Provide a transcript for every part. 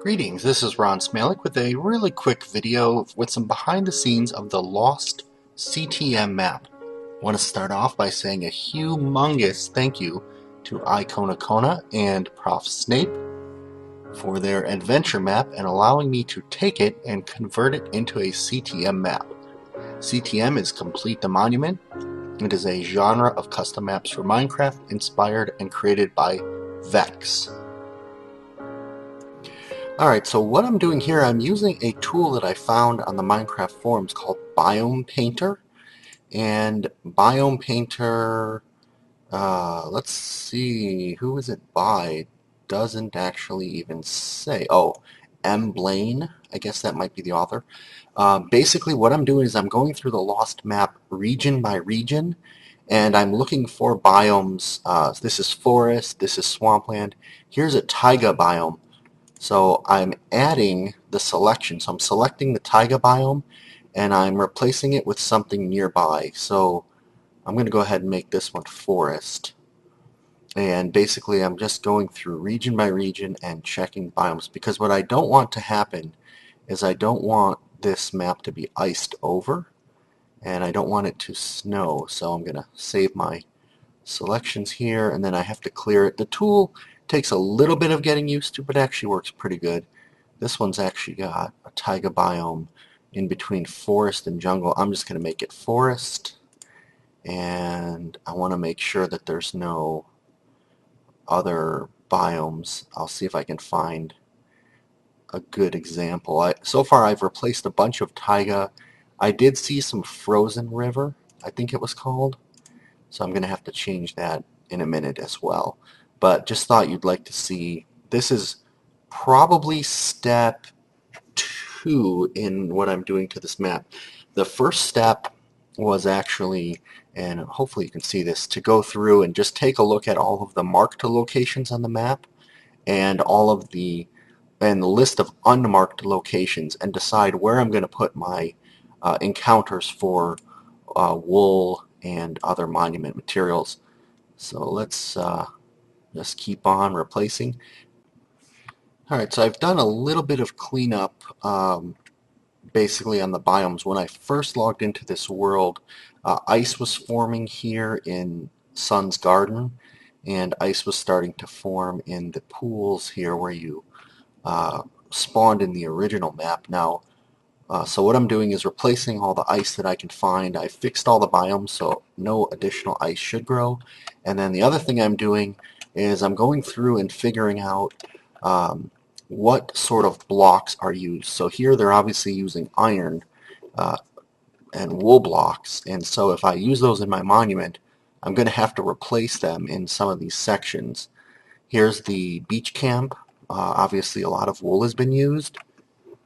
Greetings, this is Ron Smalik with a really quick video with some behind the scenes of the Lost CTM map. I want to start off by saying a humongous thank you to Icona and Prof. Snape for their adventure map and allowing me to take it and convert it into a CTM map. CTM is Complete the Monument. It is a genre of custom maps for Minecraft inspired and created by Vechs. Alright, so what I'm doing here, I'm using a tool that I found on the Minecraft forums called Biome Painter. And Biome Painter, let's see, who is it by? Doesn't actually even say. Oh, M. Blaine, I guess that might be the author. Basically what I'm doing is I'm going through the Lost map region by region, and I'm looking for biomes. This is forest, this is swampland. Here's a taiga biome. So I'm adding the selection. So I'm selecting the taiga biome and I'm replacing it with something nearby. So I'm going to go ahead and make this one forest. And basically I'm just going through region by region and checking biomes, because what I don't want to happen is I don't want this map to be iced over and I don't want it to snow. So I'm going to save my selections here and then I have to clear it. The tool takes a little bit of getting used to, but actually works pretty good. This one's actually got a taiga biome in between forest and jungle. I'm just going to make it forest, and I want to make sure that there's no other biomes. I'll see if I can find a good example. So far I've replaced a bunch of taiga. I did see some frozen river, I think it was called, so I'm going to have to change that in a minute as well. But just thought you'd like to see, this is probably step 2 in what I'm doing to this map. The first step was actually, and hopefully you can see this, to go through and just take a look at all of the marked locations on the map and the list of unmarked locations and decide where I'm going to put my encounters for wool and other monument materials. So let's just keep on replacing. Alright, so I've done a little bit of cleanup basically on the biomes. When I first logged into this world, ice was forming here in Sun's Garden, and ice was starting to form in the pools here where you spawned in the original map. Now, so what I'm doing is replacing all the ice that I can find. I fixed all the biomes so no additional ice should grow. And then the other thing I'm doing is I'm going through and figuring out what sort of blocks are used. So here they're obviously using iron and wool blocks, and so if I use those in my monument, I'm going to have to replace them in some of these sections. Here's the beach camp. Obviously a lot of wool has been used,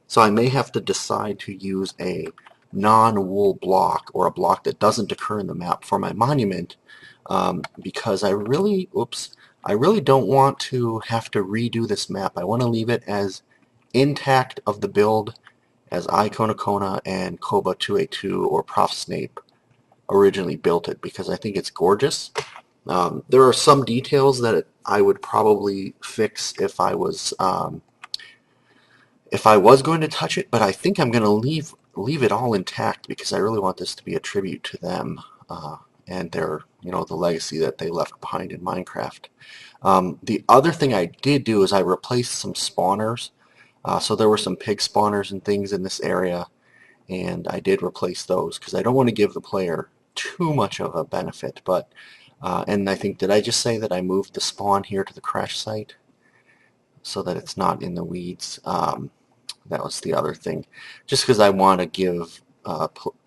so I may have to decide to use a non-wool block, or a block that doesn't occur in the map, for my monument, because I really don't want to have to redo this map. I want to leave it as intact of the build as Icona and Koba282 or Prof. Snape originally built it, because I think it's gorgeous. There are some details that I would probably fix if I was going to touch it, but I think I'm going to leave it all intact, because I really want this to be a tribute to them and their, the legacy that they left behind in Minecraft. The other thing I did do is I replaced some spawners. So there were some pig spawners and things in this area, and I did replace those because I don't want to give the player too much of a benefit. But and I think, did I just say that I moved the spawn here to the crash site so that it's not in the weeds? That was the other thing, just because I want to give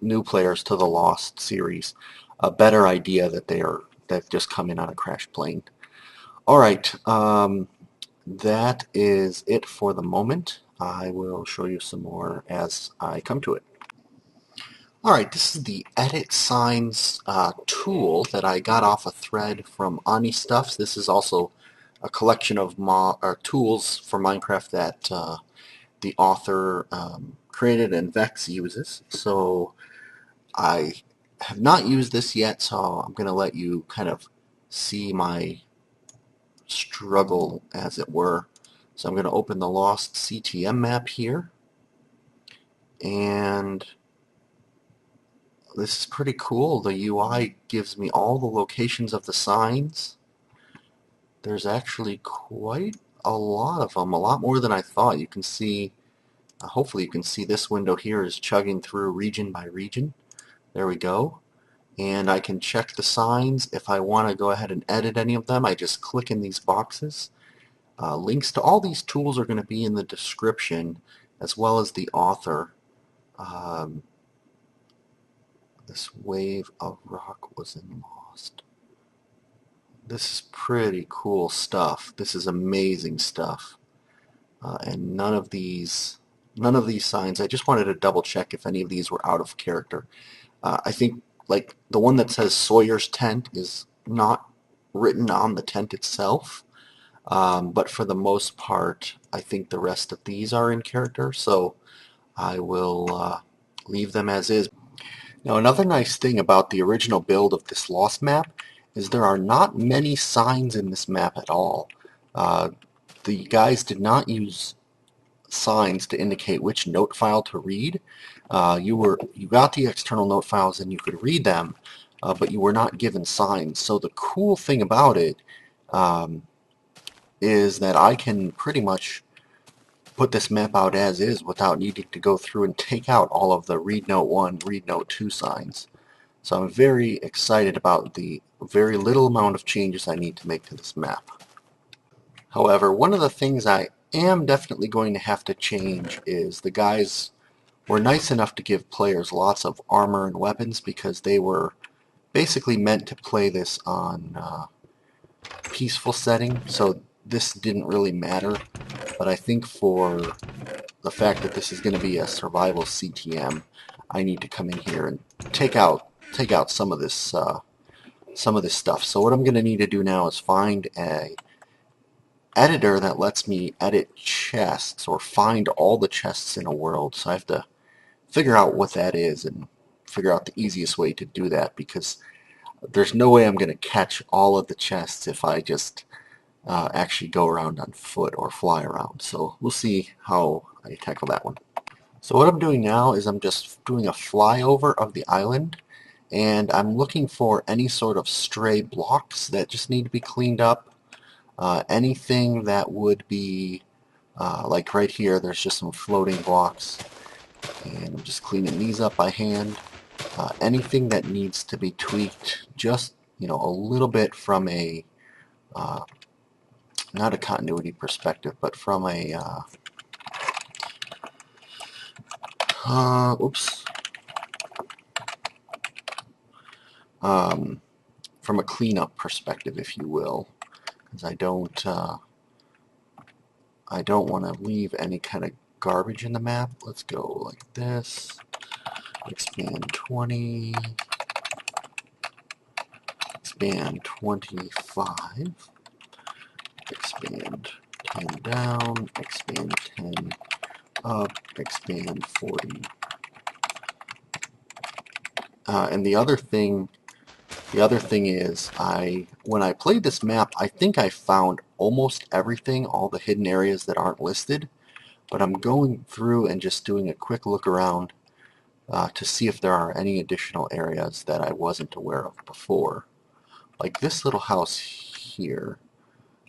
new players to the Lost series a better idea that they've just come in on a crashed plane. All right. That is it for the moment. I will show you some more as I come to it. Alright, this is the Edit Signs tool that I got off a thread from Ani Stuffs. This is also a collection of tools for Minecraft that the author created and Vechs uses. So I have not used this yet, so I'm going to let you kind of see my struggle, as it were. So I'm going to open the Lost CTM map here, and this is pretty cool. The UI gives me all the locations of the signs. There's actually quite a lot of them, a lot more than I thought. You can see, hopefully you can see this window here is chugging through region by region. There we go. And I can check the signs. If I want to go ahead and edit any of them, I just click in these boxes. Links to all these tools are going to be in the description, as well as the author. This wave of rock was in Lost. This is pretty cool stuff. This is amazing stuff. And none of these signs, I just wanted to double check if any of these were out of character. I think like the one that says Sawyer's tent is not written on the tent itself, but for the most part I think the rest of these are in character, so I will leave them as is. Now another nice thing about the original build of this Lost map is there are not many signs in this map at all. The guys did not use signs to indicate which note file to read. You got the external note files and you could read them, but you were not given signs. So the cool thing about it is that I can pretty much put this map out as is without needing to go through and take out all of the read note 1, read note 2 signs. So I'm very excited about the very little amount of changes I need to make to this map. However, one of the things I am definitely going to have to change is the guys were nice enough to give players lots of armor and weapons because they were basically meant to play this on peaceful setting, so this didn't really matter. But I think for the fact that this is going to be a survival CTM, I need to come in here and take out some of this stuff. So what I'm going to need to do now is find a editor that lets me edit chests or find all the chests in a world. So I have to figure out what that is and figure out the easiest way to do that, because there's no way I'm going to catch all of the chests if I just actually go around on foot or fly around. So we'll see how I tackle that one. So what I'm doing now is I'm just doing a flyover of the island, and I'm looking for any sort of stray blocks that just need to be cleaned up. Anything that would be like right here, there's just some floating blocks, and I'm just cleaning these up by hand. Anything that needs to be tweaked just a little bit from a not a continuity perspective, but from a from a cleanup perspective, if you will, because I don't want to leave any kind of garbage in the map. Let's go like this. Expand 20. Expand 25. Expand 10 down. Expand 10 up. Expand 40. And the other thing is, when I played this map, I think I found almost everything, all the hidden areas that aren't listed, but I'm going through and just doing a quick look around to see if there are any additional areas that I wasn't aware of before. Like this little house here.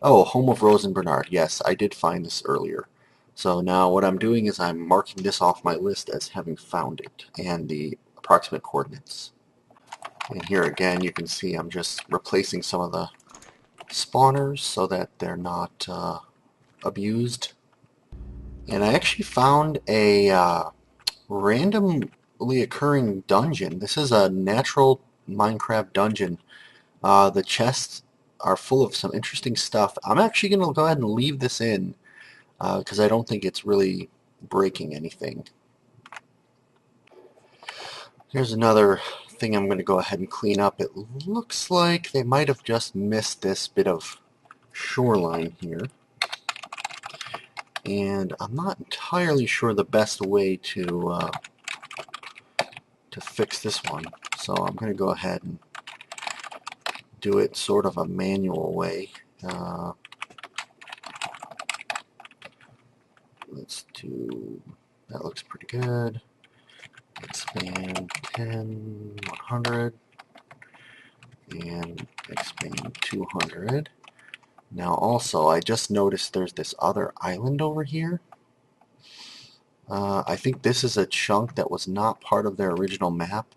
Oh, Home of Rose and Bernard. Yes, I did find this earlier. So now what I'm doing is I'm marking this off my list as having found it, and the approximate coordinates. And here again you can see I'm just replacing some of the spawners so that they're not abused. And I actually found a randomly occurring dungeon. This is a natural Minecraft dungeon. The chests are full of some interesting stuff. I'm actually going to go ahead and leave this in because I don't think it's really breaking anything. Here's another thing I'm going to go ahead and clean up. It looks like they might have just missed this bit of shoreline here, and I'm not entirely sure the best way to fix this one, so I'm going to go ahead and do it sort of a manual way. let's do, that looks pretty good. Expand 10, 100, and expand 200. Now also, I just noticed there's this other island over here. I think this is a chunk that was not part of their original map,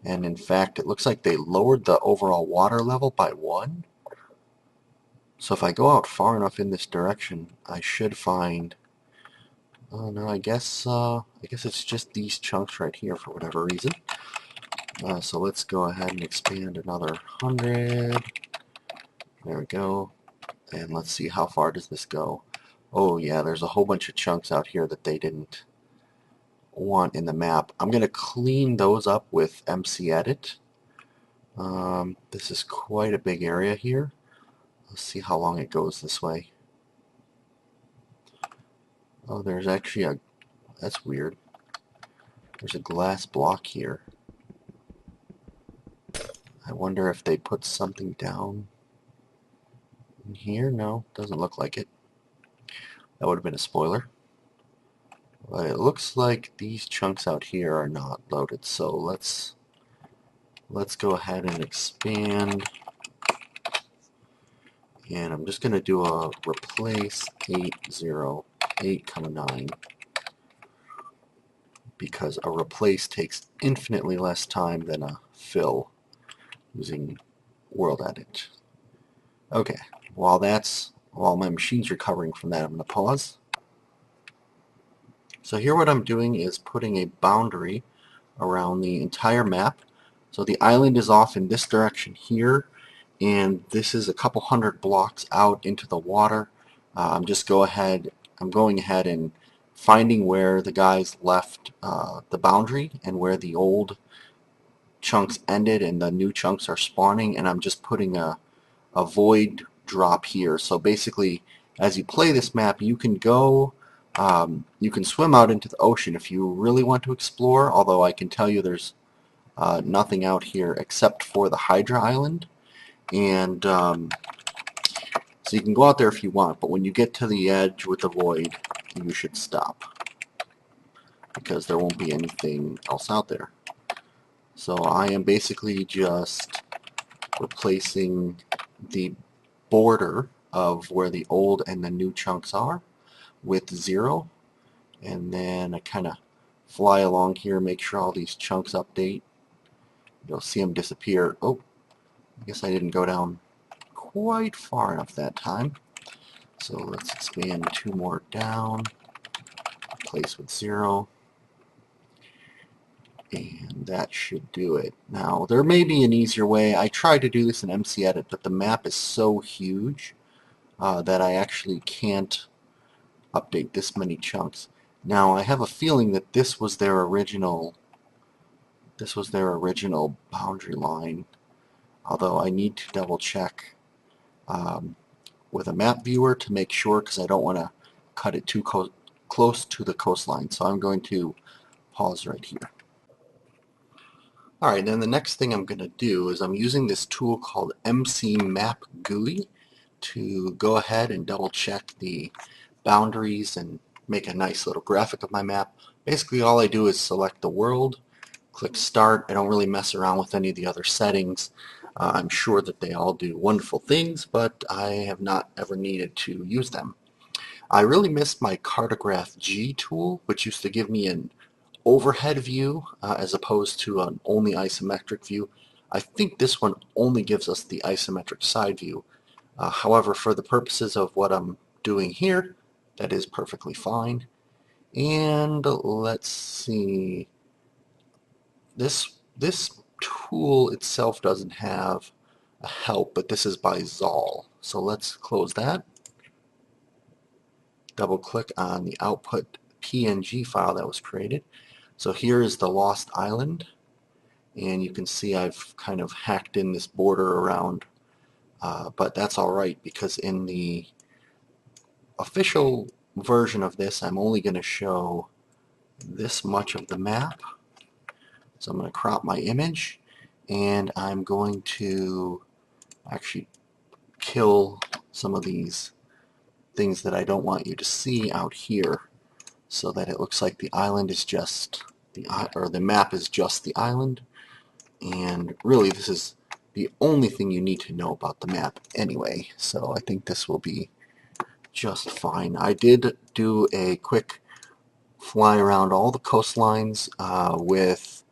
and in fact it looks like they lowered the overall water level by 1. So if I go out far enough in this direction, I should find, oh no, I guess it's just these chunks right here for whatever reason. So let's go ahead and expand another 100. There we go. And let's see, how far does this go? Oh yeah, there's a whole bunch of chunks out here that they didn't want in the map. I'm going to clean those up with MC Edit. This is quite a big area here. Let's see how long it goes this way. Oh, there's actually a, that's weird. There's a glass block here. I wonder if they put something down in here. No, doesn't look like it. That would have been a spoiler. But it looks like these chunks out here are not loaded, so let's go ahead and expand. And I'm just going to do a replace 808,9 because a replace takes infinitely less time than a fill using World Edit. Okay, while my machine's recovering from that, I'm going to pause. So here what I'm doing is putting a boundary around the entire map. So the island is off in this direction here, and this is a couple hundred blocks out into the water. I'm going ahead and finding where the guys left the boundary and where the old chunks ended and the new chunks are spawning, and I'm just putting a void drop here. So basically, as you play this map, you can go, you can swim out into the ocean if you really want to explore, although I can tell you there's nothing out here except for the Hydra Island. And so you can go out there if you want, but when you get to the edge with the void, you should stop, because there won't be anything else out there. So I am basically just replacing the border of where the old and the new chunks are with 0, and then I kind of fly along here, make sure all these chunks update. You'll see them disappear. Oh, I guess I didn't go down quite far enough that time. So let's expand 2 more down, replace with 0, and that should do it. Now, there may be an easier way. I tried to do this in MC Edit, but the map is so huge that I actually can't update this many chunks. Now, I have a feeling that this was their original boundary line, although I need to double check with a map viewer to make sure, because I don't want to cut it too close to the coastline. So I'm going to pause right here. Alright, then the next thing I'm going to do is I'm using this tool called MC Map GUI to go ahead and double check the boundaries and make a nice little graphic of my map. Basically all I do is select the world, click start. I don't really mess around with any of the other settings. I'm sure that they all do wonderful things, but I have not ever needed to use them. I really missed my Cartograph G tool, which used to give me an overhead view as opposed to an only isometric view. I think this one only gives us the isometric side view. However, for the purposes of what I'm doing here, that is perfectly fine. And let's see, this tool itself doesn't have a help, but this is by Zal. So let's close that. Double click on the output PNG file that was created. So here is the Lost Island, and you can see I've kind of hacked in this border around, but that's alright, because in the official version of this I'm only going to show this much of the map. So I'm going to crop my image, and I'm going to actually kill some of these things that I don't want you to see out here. so that it looks like the island is just or the map is just the island. And really, this is the only thing you need to know about the map anyway, so I think this will be just fine. I did do a quick fly around all the coastlines with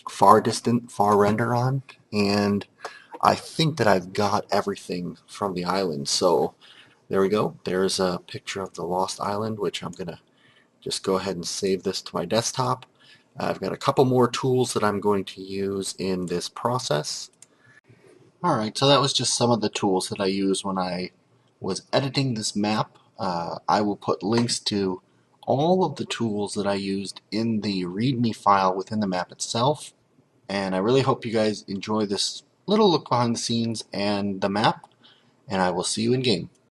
far render on, and I think that I've got everything from the island. So there we go. There's a picture of the Lost Island, which I'm going to just go ahead and save this to my desktop. I've got a couple more tools that I'm going to use in this process. Alright, so that was just some of the tools that I used when I was editing this map. I will put links to all of the tools that I used in the README file within the map itself. And I really hope you guys enjoy this little look behind the scenes and the map, and I will see you in game.